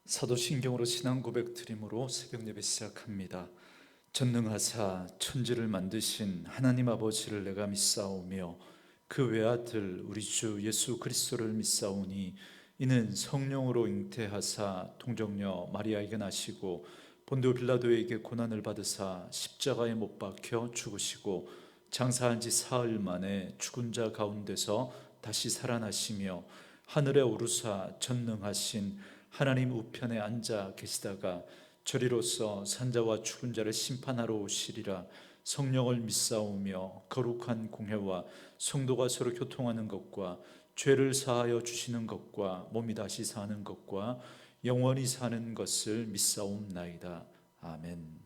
사도신경으로 신앙 고백 드림으로 새벽 예배 시작합니다. 전능하사 천지를 만드신 하나님 아버지를 내가 믿사오며 그 외아들 우리 주 예수 그리스도를 믿사오니 이는 성령으로 잉태하사 동정녀 마리아에게 나시고 본디오 빌라도에게 고난을 받으사 십자가에 못 박혀 죽으시고 장사한 지 사흘 만에 죽은 자 가운데서 다시 살아나시며 하늘에 오르사 전능하신 하나님 우편에 앉아 계시다가 저리로서 산자와 죽은 자를 심판하러 오시리라. 성령을 믿사오며 거룩한 공회와 성도가 서로 교통하는 것과 죄를 사하여 주시는 것과 몸이 다시 사는 것과 영원히 사는 것을 믿사옵나이다. 아멘.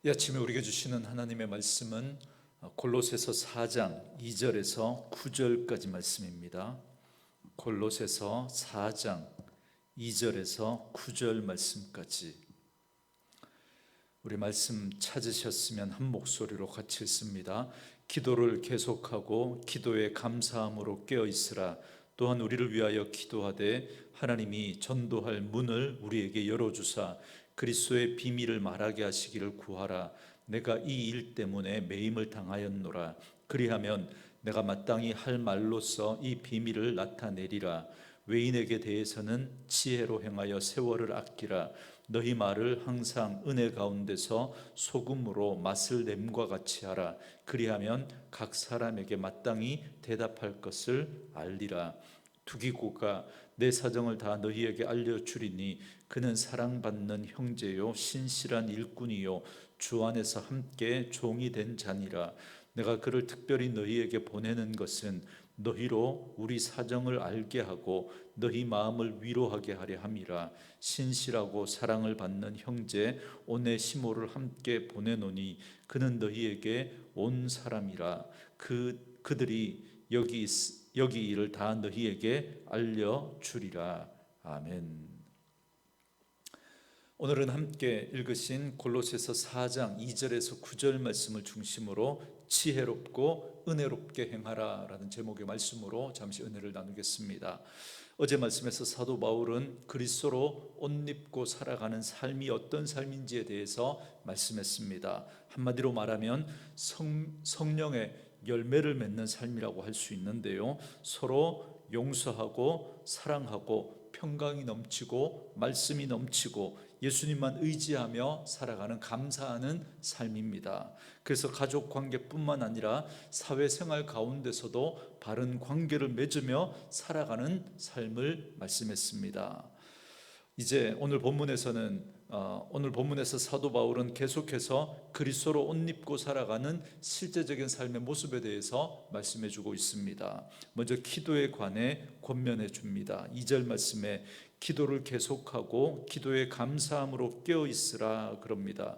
이 아침에 우리에게 주시는 하나님의 말씀은 골로새서 4장 2절에서 9절까지 말씀입니다. 골로새서 4장 2절에서 9절 말씀까지. 우리 말씀 찾으셨으면 한 목소리로 같이 읽습니다. 기도를 계속하고 기도에 감사함으로 깨어 있으라. 또한 우리를 위하여 기도하되 하나님이 전도할 문을 우리에게 열어주사 그리스도의 비밀을 말하게 하시기를 구하라. 내가 이 일 때문에 매임을 당하였노라. 그리하면 내가 마땅히 할 말로써 이 비밀을 나타내리라. 외인에게 대해서는 지혜로 행하여 세월을 아끼라. 너희 말을 항상 은혜 가운데서 소금으로 맛을 냄과 같이 하라. 그리하면 각 사람에게 마땅히 대답할 것을 알리라. 두기고가 내 사정을 다 너희에게 알려주리니 그는 사랑받는 형제요 신실한 일꾼이요 주 안에서 함께 종이 된 자니라. 내가 그를 특별히 너희에게 보내는 것은 너희로 우리 사정을 알게 하고 너희 마음을 위로하게 하려 함이라. 신실하고 사랑을 받는 형제 오네시모를 함께 보내노니 그는 너희에게 온 사람이라. 그들이 여기 일을 다 너희에게 알려주리라. 아멘. 오늘은 함께 읽으신 골로새서 4장 2절에서 9절 말씀을 중심으로 지혜롭고 은혜롭게 행하라 라는 제목의 말씀으로 잠시 은혜를 나누겠습니다. 어제 말씀에서 사도 바울은 그리스도로 옷 입고 살아가는 삶이 어떤 삶인지에 대해서 말씀했습니다. 한마디로 말하면 성령의 열매를 맺는 삶이라고 할 수 있는데요, 서로 용서하고 사랑하고 평강이 넘치고 말씀이 넘치고 예수님만 의지하며 살아가는 감사하는 삶입니다. 그래서 가족 관계뿐만 아니라 사회생활 가운데서도 바른 관계를 맺으며 살아가는 삶을 말씀했습니다. 이제 오늘 본문에서 사도 바울은 계속해서 그리스도로 옷 입고 살아가는 실제적인 삶의 모습에 대해서 말씀해 주고 있습니다. 먼저 기도에 관해 권면해 줍니다. 2절 말씀에 기도를 계속하고 기도에 감사함으로 깨어 있으라 그럽니다.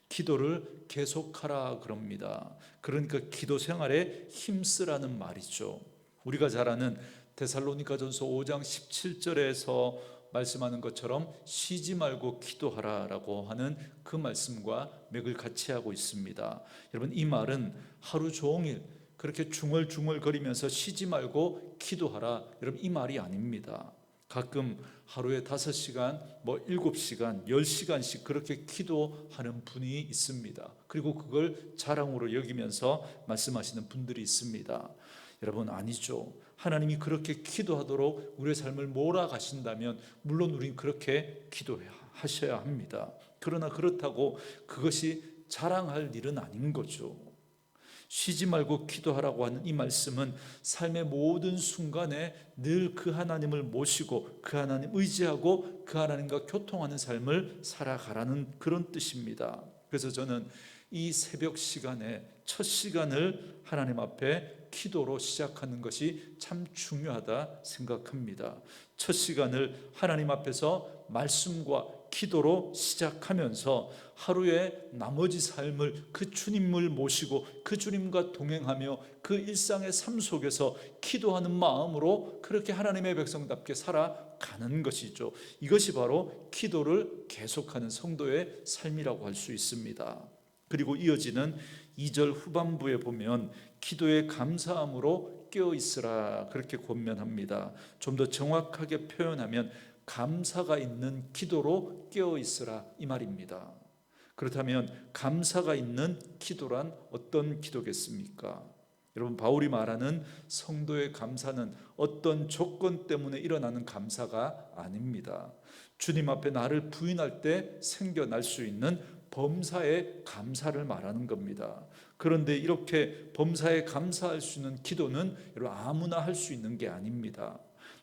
기도를 계속하라 그럽니다. 그러니까 기도 생활에 힘쓰라는 말이죠. 우리가 잘 아는 데살로니가전서 5장 17절에서 말씀하는 것처럼 쉬지 말고 기도하라라고 하는 그 말씀과 맥을 같이 하고 있습니다. 여러분, 이 말은 하루 종일 그렇게 중얼중얼거리면서 쉬지 말고 기도하라, 여러분, 이 말이 아닙니다. 가끔 하루에 5시간, 7시간, 10시간씩 그렇게 기도하는 분이 있습니다. 그리고 그걸 자랑으로 여기면서 말씀하시는 분들이 있습니다. 여러분, 아니죠. 하나님이 그렇게 기도하도록 우리의 삶을 몰아가신다면 물론 우리는 그렇게 기도하셔야 합니다. 그러나 그렇다고 그것이 자랑할 일은 아닌 거죠. 쉬지 말고 기도하라고 하는 이 말씀은 삶의 모든 순간에 늘 그 하나님을 모시고 그 하나님 의지하고 그 하나님과 교통하는 삶을 살아가라는 그런 뜻입니다. 그래서 저는 이 새벽 시간에 첫 시간을 하나님 앞에 기도로 시작하는 것이 참 중요하다 생각합니다. 첫 시간을 하나님 앞에서 말씀과 기도로 시작하면서 하루의 나머지 삶을 그 주님을 모시고 그 주님과 동행하며 그 일상의 삶 속에서 기도하는 마음으로 그렇게 하나님의 백성답게 살아가는 것이죠. 이것이 바로 기도를 계속하는 성도의 삶이라고 할 수 있습니다. 그리고 이어지는 2절 후반부에 보면 기도에 감사함으로 깨어 있으라 그렇게 권면합니다. 좀 더 정확하게 표현하면 감사가 있는 기도로 깨어 있으라 이 말입니다. 그렇다면 감사가 있는 기도란 어떤 기도겠습니까? 여러분, 바울이 말하는 성도의 감사는 어떤 조건 때문에 일어나는 감사가 아닙니다. 주님 앞에 나를 부인할 때 생겨날 수 있는 범사에 감사를 말하는 겁니다. 그런데 이렇게 범사에 감사할 수 있는 기도는 여러분 아무나 할 수 있는 게 아닙니다.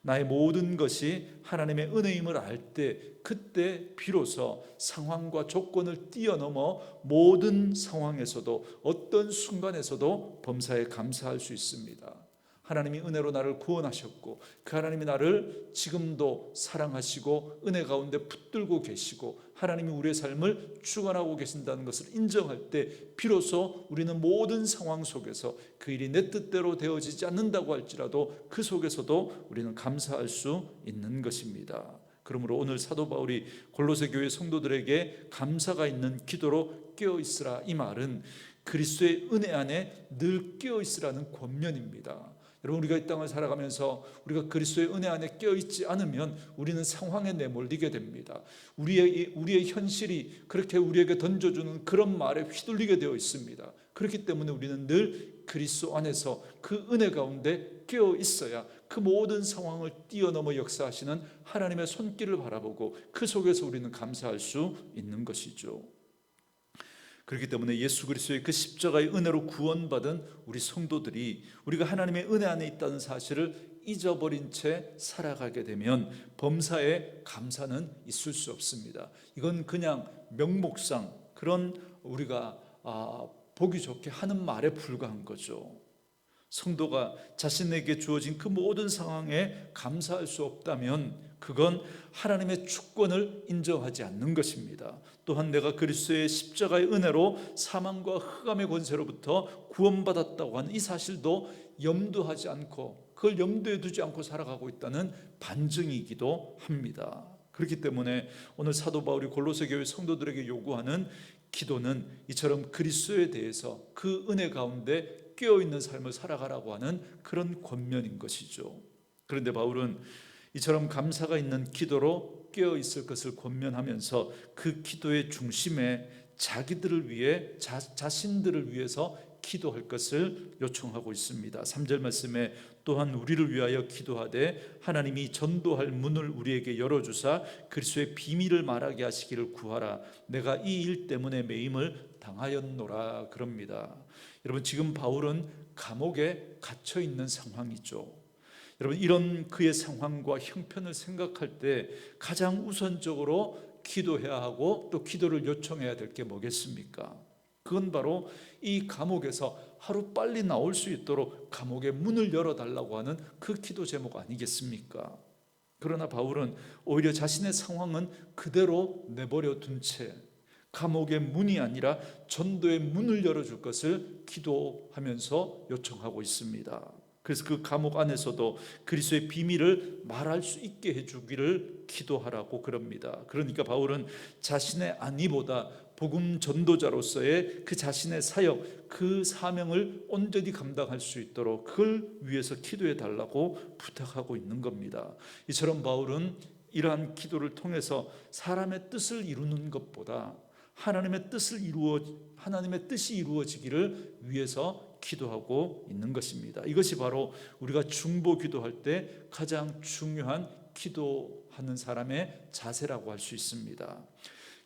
나의 모든 것이 하나님의 은혜임을 알 때, 그때 비로소 상황과 조건을 뛰어넘어 모든 상황에서도 어떤 순간에서도 범사에 감사할 수 있습니다. 하나님이 은혜로 나를 구원하셨고 그 하나님이 나를 지금도 사랑하시고 은혜 가운데 붙들고 계시고 하나님이 우리의 삶을 주관하고 계신다는 것을 인정할 때 비로소 우리는 모든 상황 속에서 그 일이 내 뜻대로 되어지지 않는다고 할지라도 그 속에서도 우리는 감사할 수 있는 것입니다. 그러므로 오늘 사도 바울이 골로새 교회 성도들에게 감사가 있는 기도로 깨어 있으라 이 말은 그리스도의 은혜 안에 늘 깨어 있으라는 권면입니다. 여러분, 우리가 이 땅을 살아가면서 우리가 그리스도의 은혜 안에 깨어있지 않으면 우리는 상황에 내몰리게 됩니다. 우리의 현실이 그렇게 우리에게 던져주는 그런 말에 휘둘리게 되어 있습니다. 그렇기 때문에 우리는 늘 그리스도 안에서 그 은혜 가운데 깨어 있어야 그 모든 상황을 뛰어넘어 역사하시는 하나님의 손길을 바라보고 그 속에서 우리는 감사할 수 있는 것이죠. 그렇기 때문에 예수 그리스도의 그 십자가의 은혜로 구원받은 우리 성도들이 우리가 하나님의 은혜 안에 있다는 사실을 잊어버린 채 살아가게 되면 범사에 감사는 있을 수 없습니다. 이건 그냥 명목상 그런 우리가 보기 좋게 하는 말에 불과한 거죠. 성도가 자신에게 주어진 그 모든 상황에 감사할 수 없다면 그건 하나님의 주권을 인정하지 않는 것입니다. 또한 내가 그리스도의 십자가의 은혜로 사망과 흑암의 권세로부터 구원받았다고 하는 이 사실도 염두하지 않고 그걸 염두에 두지 않고 살아가고 있다는 반증이기도 합니다. 그렇기 때문에 오늘 사도 바울이 골로새 교회 성도들에게 요구하는 기도는 이처럼 그리스도에 대해서 그 은혜 가운데 깨어있는 삶을 살아가라고 하는 그런 권면인 것이죠. 그런데 바울은 이처럼 감사가 있는 기도로 깨어있을 것을 권면하면서 그 기도의 중심에 자기들을 위해 자신들을 위해서 기도할 것을 요청하고 있습니다. 3절 말씀에 또한 우리를 위하여 기도하되 하나님이 전도할 문을 우리에게 열어주사 그리스도의 비밀을 말하게 하시기를 구하라. 내가 이 일 때문에 매임을 당하였노라 그럽니다. 여러분, 지금 바울은 감옥에 갇혀 있는 상황이죠. 여러분, 이런 그의 상황과 형편을 생각할 때 가장 우선적으로 기도해야 하고 또 기도를 요청해야 될 게 뭐겠습니까? 그건 바로 이 감옥에서 하루빨리 나올 수 있도록 감옥의 문을 열어달라고 하는 그 기도 제목 아니겠습니까? 그러나 바울은 오히려 자신의 상황은 그대로 내버려 둔 채 감옥의 문이 아니라 전도의 문을 열어줄 것을 기도하면서 요청하고 있습니다. 그래서 그 감옥 안에서도 그리스도의 비밀을 말할 수 있게 해주기를 기도하라고 그럽니다. 그러니까 바울은 자신의 안위보다 복음 전도자로서의 그 자신의 사역, 그 사명을 온전히 감당할 수 있도록 그걸 위해서 기도해 달라고 부탁하고 있는 겁니다. 이처럼 바울은 이러한 기도를 통해서 사람의 뜻을 이루는 것보다 하나님의 뜻이 이루어지기를 위해서 기도하고 있는 것입니다. 이것이 바로 우리가 중보 기도할 때 가장 중요한 기도하는 사람의 자세라고 할 수 있습니다.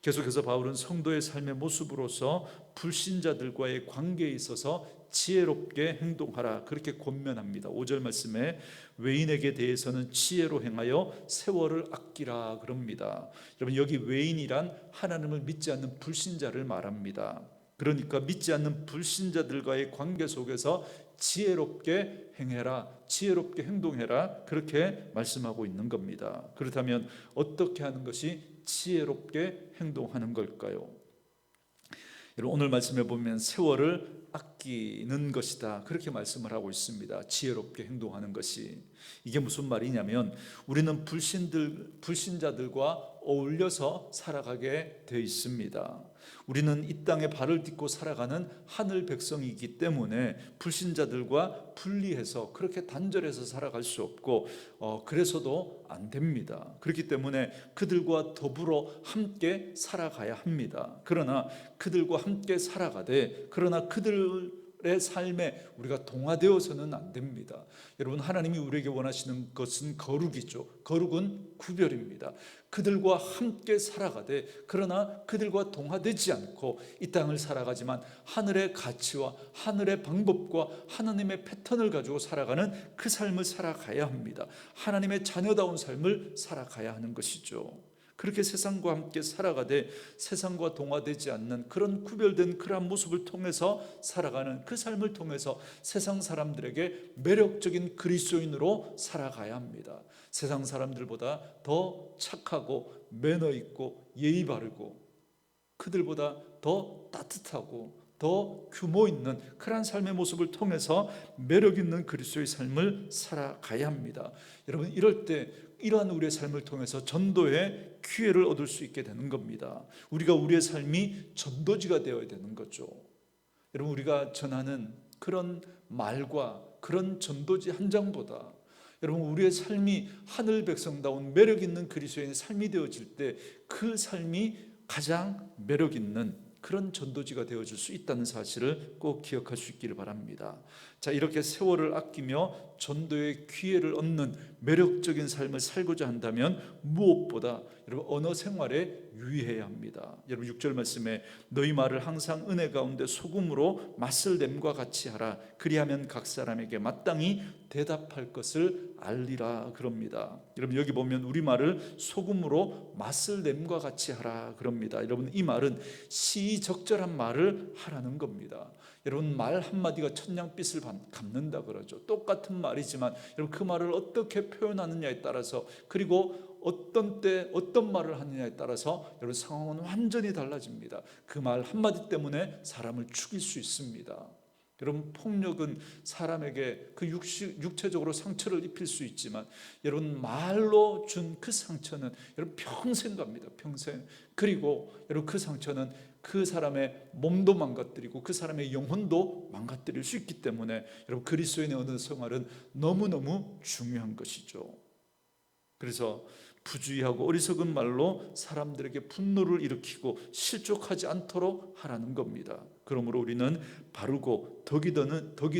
계속해서 바울은 성도의 삶의 모습으로서 불신자들과의 관계에 있어서 지혜롭게 행동하라 그렇게 권면합니다. 5절 말씀에 외인에게 대해서는 지혜로 행하여 세월을 아끼라 그럽니다. 여러분, 여기 외인이란 하나님을 믿지 않는 불신자를 말합니다. 그러니까 믿지 않는 불신자들과의 관계 속에서 지혜롭게 행해라, 지혜롭게 행동해라 그렇게 말씀하고 있는 겁니다. 그렇다면 어떻게 하는 것이 지혜롭게 행동하는 걸까요? 여러분, 오늘 말씀에 보면 세월을 아끼는 것이다 그렇게 말씀을 하고 있습니다. 지혜롭게 행동하는 것이 이게 무슨 말이냐면 우리는 불신자들과 어울려서 살아가게 되어 있습니다. 우리는 이 땅에 발을 딛고 살아가는 하늘 백성이기 때문에 불신자들과 분리해서 그렇게 단절해서 살아갈 수 없고 그래서도 안 됩니다. 그렇기 때문에 그들과 더불어 함께 살아가야 합니다. 그러나 그들과 함께 살아가되 그러나 그들의 삶에 우리가 동화되어서는 안 됩니다. 여러분, 하나님이 우리에게 원하시는 것은 거룩이죠. 거룩은 구별입니다. 그들과 함께 살아가되 그러나 그들과 동화되지 않고 이 땅을 살아가지만 하늘의 가치와 하늘의 방법과 하나님의 패턴을 가지고 살아가는 그 삶을 살아가야 합니다. 하나님의 자녀다운 삶을 살아가야 하는 것이죠. 그렇게 세상과 함께 살아가되 세상과 동화되지 않는 그런 구별된 그러한 모습을 통해서 살아가는 그 삶을 통해서 세상 사람들에게 매력적인 그리스도인으로 살아가야 합니다. 세상 사람들보다 더 착하고 매너 있고 예의 바르고 그들보다 더 따뜻하고 더 규모 있는 그러한 삶의 모습을 통해서 매력 있는 그리스도의 삶을 살아가야 합니다. 여러분, 이럴 때 이러한 우리의 삶을 통해서 전도의 기회를 얻을 수 있게 되는 겁니다. 우리가 우리의 삶이 전도지가 되어야 되는 거죠. 여러분, 우리가 전하는 그런 말과 그런 전도지 한 장보다 여러분, 우리의 삶이 하늘 백성다운 매력 있는 그리스도인의 삶이 되어질 때 그 삶이 가장 매력 있는 그런 전도지가 되어줄 수 있다는 사실을 꼭 기억할 수 있기를 바랍니다. 자, 이렇게 세월을 아끼며 전도의 기회를 얻는 매력적인 삶을 살고자 한다면 무엇보다 여러분 언어 생활에 유의해야 합니다. 여러분 6절 말씀에 너희 말을 항상 은혜 가운데 소금으로 맛을 냄과 같이 하라. 그리하면 각 사람에게 마땅히 대답할 것을 알리라 그럽니다. 여러분 여기 보면 우리말을 소금으로 맛을 냄과 같이 하라 그럽니다. 여러분 이 말은 시의적절한 말을 하라는 겁니다. 여러분 말 한마디가 천냥빚을 갚는다 그러죠. 똑같은 말이지만 여러분 그 말을 어떻게 표현하느냐에 따라서 그리고 어떤 때 어떤 말을 하느냐에 따라서 여러분 상황은 완전히 달라집니다. 그 말 한마디 때문에 사람을 죽일 수 있습니다. 여러분 폭력은 사람에게 그 육체적으로 상처를 입힐 수 있지만 여러분 말로 준 그 상처는 여러분 평생 갑니다. 평생. 그리고 여러분 그 상처는 그 사람의 몸도 망가뜨리고 그 사람의 영혼도 망가뜨릴 수 있기 때문에 여러분 그리스도인의 언어 생활은 너무너무 중요한 것이죠. 그래서 부주의하고 어리석은 말로 사람들에게 분노를 일으키고 실족하지 않도록 하라는 겁니다. 그러므로 우리는 바르고 덕이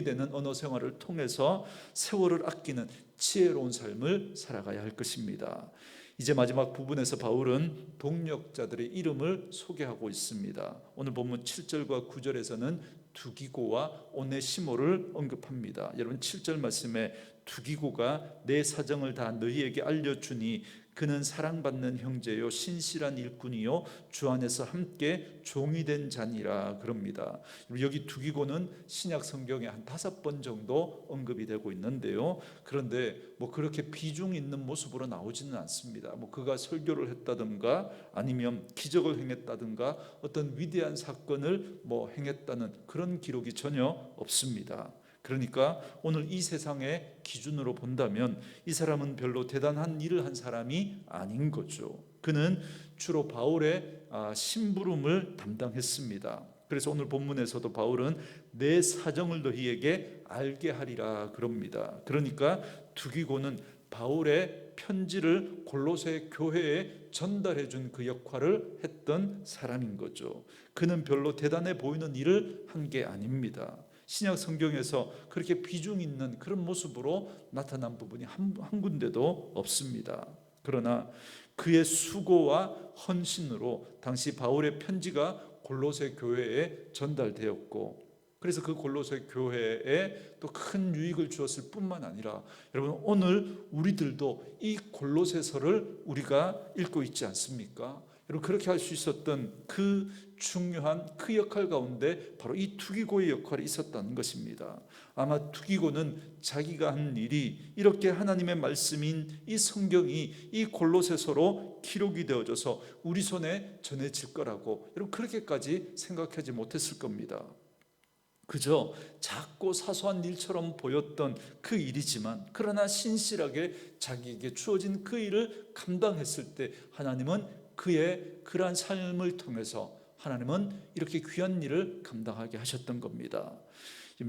되는 언어 생활을 통해서 세월을 아끼는 지혜로운 삶을 살아가야 할 것입니다. 이제 마지막 부분에서 바울은 동력자들의 이름을 소개하고 있습니다. 오늘 본문 7절과 9절에서는 두기고와 오네시모를 언급합니다. 여러분 7절 말씀에 두기고가 내 사정을 다 너희에게 알려주니 그는 사랑받는 형제요 신실한 일꾼이요 주 안에서 함께 종이 된 자니라 그럽니다. 여기 두기고는 신약 성경에 한 5번 정도 언급이 되고 있는데요. 그런데 뭐 그렇게 비중 있는 모습으로 나오지는 않습니다. 뭐 그가 설교를 했다든가 아니면 기적을 행했다든가 어떤 위대한 사건을 뭐 행했다는 그런 기록이 전혀 없습니다. 그러니까 오늘 이 세상의 기준으로 본다면 이 사람은 별로 대단한 일을 한 사람이 아닌 거죠. 그는 주로 바울의 심부름을 담당했습니다. 그래서 오늘 본문에서도 바울은 내 사정을 너희에게 알게 하리라 그럽니다. 그러니까 두기고는 바울의 편지를 골로새 교회에 전달해 준 그 역할을 했던 사람인 거죠. 그는 별로 대단해 보이는 일을 한 게 아닙니다. 신약 성경에서 그렇게 비중 있는 그런 모습으로 나타난 부분이 한 군데도 없습니다. 그러나 그의 수고와 헌신으로 당시 바울의 편지가 골로새 교회에 전달되었고 그래서 그 골로새 교회에 또 큰 유익을 주었을 뿐만 아니라 여러분 오늘 우리들도 이 골로새서를 우리가 읽고 있지 않습니까? 여러분 그렇게 할 수 있었던 그 중요한 그 역할 가운데 바로 이 두기고의 역할이 있었다는 것입니다. 아마 두기고는 자기가 한 일이 이렇게 하나님의 말씀인 이 성경이 이 골로새서로 기록이 되어져서 우리 손에 전해질 거라고 여러분 그렇게까지 생각하지 못했을 겁니다. 그저 작고 사소한 일처럼 보였던 그 일이지만 그러나 신실하게 자기에게 주어진 그 일을 감당했을 때 하나님은 그의 그러한 삶을 통해서 하나님은 이렇게 귀한 일을 감당하게 하셨던 겁니다.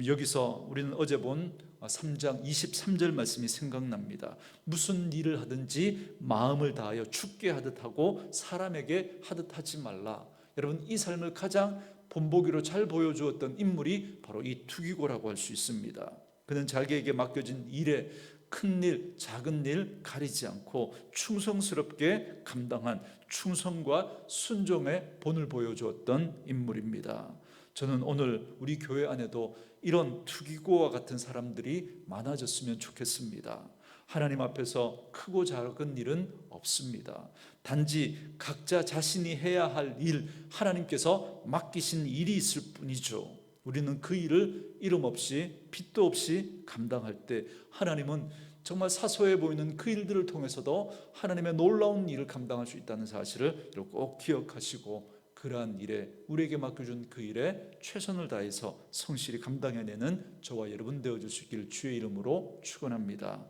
여기서 우리는 어제 본 3장 23절 말씀이 생각납니다. 무슨 일을 하든지 마음을 다하여 주께 하듯 하고 사람에게 하듯 하지 말라. 여러분, 이 삶을 가장 본보기로 잘 보여주었던 인물이 바로 이 투기고라고 할 수 있습니다. 그는 자기에게 맡겨진 일에 큰 일, 작은 일 가리지 않고 충성스럽게 감당한 충성과 순종의 본을 보여주었던 인물입니다. 저는 오늘 우리 교회 안에도 이런 투기고와 같은 사람들이 많아졌으면 좋겠습니다. 하나님 앞에서 크고 작은 일은 없습니다. 단지 각자 자신이 해야 할 일, 하나님께서 맡기신 일이 있을 뿐이죠. 우리는 그 일을 이름 없이 빚도 없이 감당할 때 하나님은 정말 사소해 보이는 그 일들을 통해서도 하나님의 놀라운 일을 감당할 수 있다는 사실을 꼭 기억하시고, 그러한 일에, 우리에게 맡겨준 그 일에 최선을 다해서 성실히 감당해내는 저와 여러분 되어줄 수 있기를 주의 이름으로 축원합니다.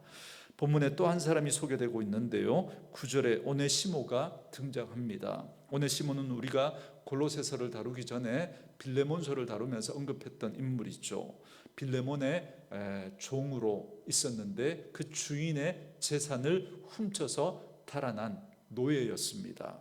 본문에 또 한 사람이 소개되고 있는데요, 9절에 오네시모가 등장합니다. 오네시모는 우리가 골로새서를 다루기 전에 빌레몬서를 다루면서 언급했던 인물이죠. 빌레몬의 종으로 있었는데 그 주인의 재산을 훔쳐서 달아난 노예였습니다.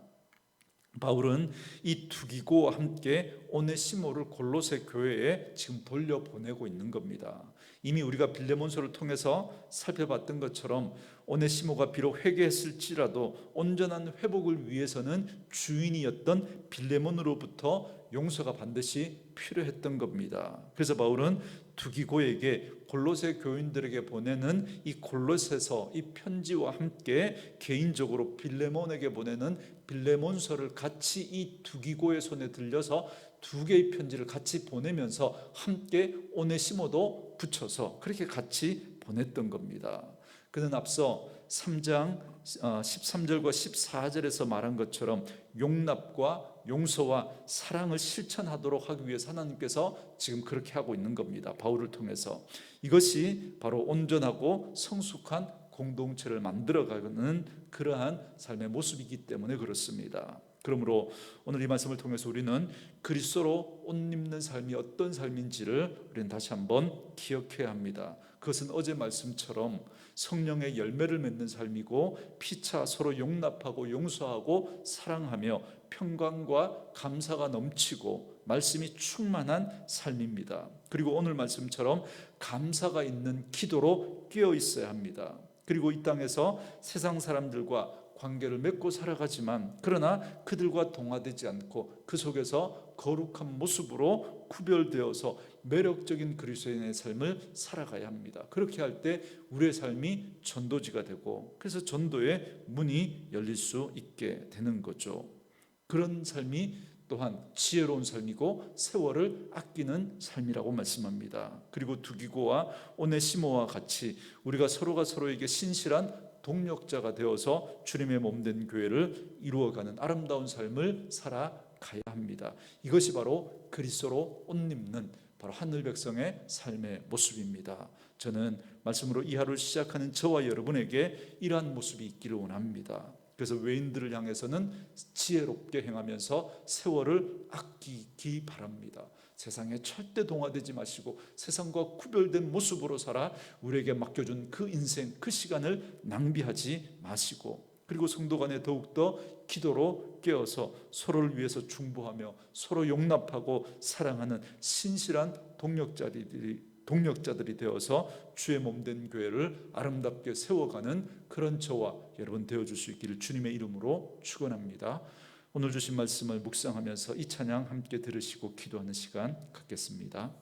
바울은 이 투기고와 함께 오네시모를 골로새 교회에 지금 돌려보내고 있는 겁니다. 이미 우리가 빌레몬서를 통해서 살펴봤던 것처럼 오네시모가 비록 회개했을지라도 온전한 회복을 위해서는 주인이었던 빌레몬으로부터 용서가 반드시 필요했던 겁니다. 그래서 바울은 투기고에게 골로새 교인들에게 보내는 이 골로새서, 이 편지와 함께 개인적으로 빌레몬에게 보내는 빌레몬서를 같이 이 투기고의 손에 들려서 두 개의 편지를 같이 보내면서 함께 오네시모도 붙여서 그렇게 같이 보냈던 겁니다. 그는 앞서 3장 13절과 14절에서 말한 것처럼 용납과 용서와 사랑을 실천하도록 하기 위해서 하나님께서 지금 그렇게 하고 있는 겁니다. 바울을 통해서. 이것이 바로 온전하고 성숙한 공동체를 만들어가는 그러한 삶의 모습이기 때문에 그렇습니다. 그러므로 오늘 이 말씀을 통해서 우리는 그리스도로 옷 입는 삶이 어떤 삶인지를 우리는 다시 한번 기억해야 합니다. 그것은 어제 말씀처럼 성령의 열매를 맺는 삶이고, 피차 서로 용납하고 용서하고 사랑하며 평강과 감사가 넘치고 말씀이 충만한 삶입니다. 그리고 오늘 말씀처럼 감사가 있는 기도로 깨어 있어야 합니다. 그리고 이 땅에서 세상 사람들과 관계를 맺고 살아가지만, 그러나 그들과 동화되지 않고 그 속에서 거룩한 모습으로 구별되어서 매력적인 그리스도인의 삶을 살아가야 합니다. 그렇게 할 때 우리의 삶이 전도지가 되고, 그래서 전도의 문이 열릴 수 있게 되는 거죠. 그런 삶이 또한 지혜로운 삶이고 세월을 아끼는 삶이라고 말씀합니다. 그리고 투기고와 오네시모와 같이 우리가 서로가 서로에게 신실한 동력자가 되어서 주님의 몸된 교회를 이루어가는 아름다운 삶을 살아가야 합니다. 이것이 바로 그리스도로 옷 입는 바로 하늘 백성의 삶의 모습입니다. 저는 말씀으로 이 하루를 시작하는 저와 여러분에게 이러한 모습이 있기를 원합니다. 그래서 외인들을 향해서는 지혜롭게 행하면서 세월을 아끼기 바랍니다. 세상에 절대 동화되지 마시고 세상과 구별된 모습으로 살아 우리에게 맡겨준 그 인생, 그 시간을 낭비하지 마시고, 그리고 성도 간에 더욱더 기도로 깨어서 서로를 위해서 중보하며 서로 용납하고 사랑하는 신실한 동력자들이 되어서 주의 몸된 교회를 아름답게 세워가는 그런 저와 여러분 되어줄 수 있기를 주님의 이름으로 축원합니다. 오늘 주신 말씀을 묵상하면서 이 찬양 함께 들으시고 기도하는 시간 갖겠습니다.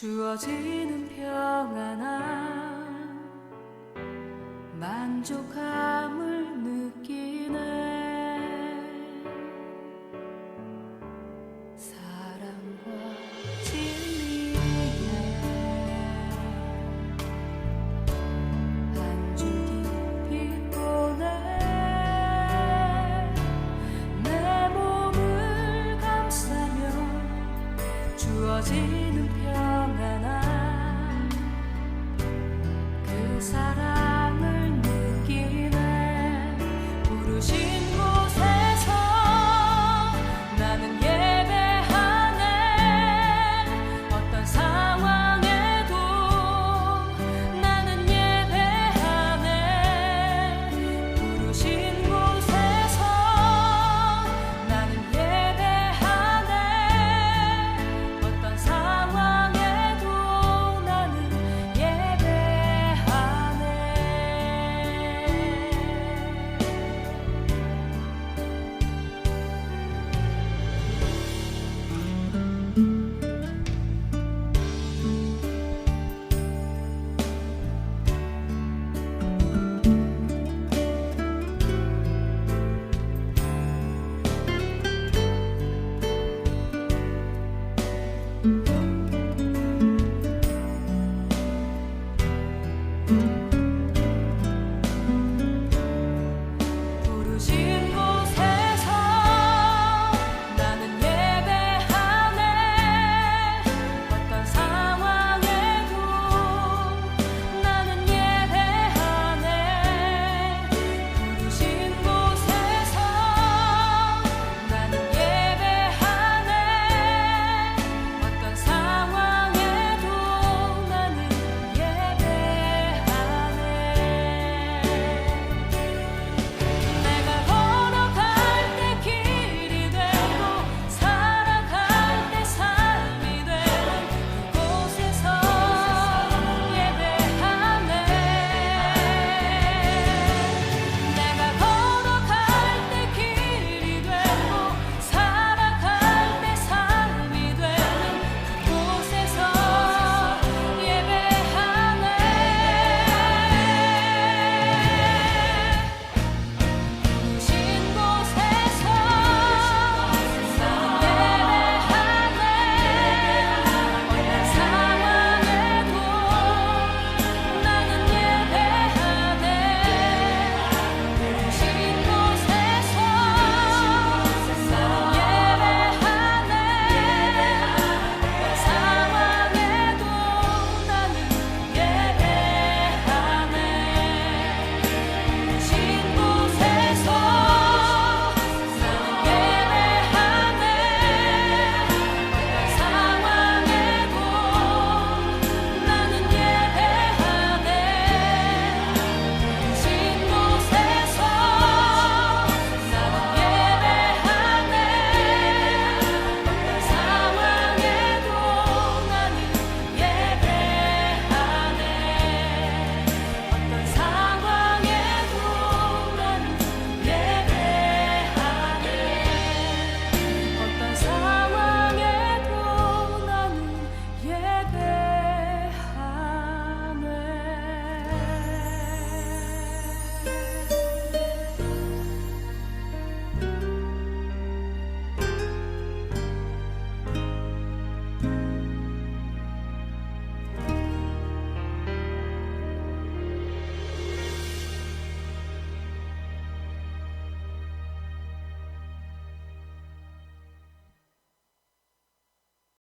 주어지는 평안함 만족함을